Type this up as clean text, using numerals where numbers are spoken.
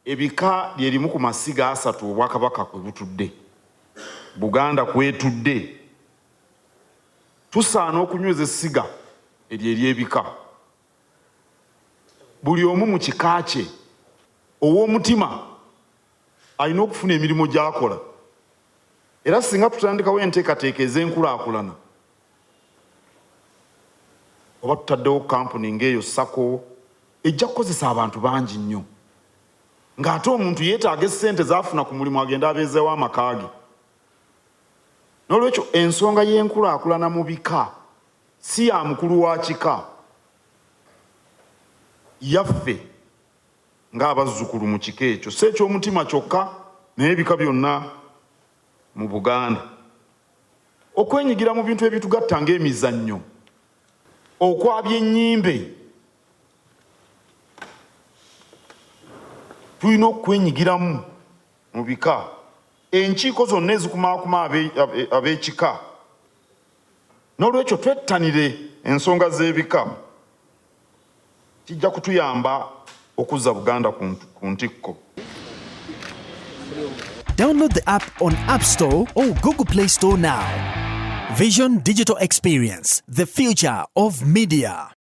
ebika lyerimu ku masiga asatu obwakabaka kwe butudde, Buganda kwetudde. Tusaana okunyweza essiga eryo ery'ebika. Buli omu mu kika kye ow'omutima alina okufuna emirimu gy'akola. Era singa tutandikawo enteekateeka ez'enkulaakulana, oba tutaddewo kampuni ng'eyo Sako, ejja kukozesa abantu bangi nnyo, ng'ate omuntu yeetaaga essente z'afuna ku mulimu agenda abeezeewo amaka ge. N'olwekyo ensonga y'enkulaakulana mu bika si ya mukulu wa kika, yaffe ng'abazzukulu mu kika ekyo. Si eky'omutima kyokka, naye ebika byonna mu Buganda. Okwenyigira mu bintu ebitugatta ng'emizannyo, okwabya ennyimbe, tulina okwenyigiramu mu bika. Enkiiko zonna ezikumaakuma ab'ekika. N'olwekyo twettanire ensonga z'ebika, kijja kutuyamba okuzza Buganda ku ntikko. Download the app on App Store or Google Play Store now. Vision Digital Experience, the future of media.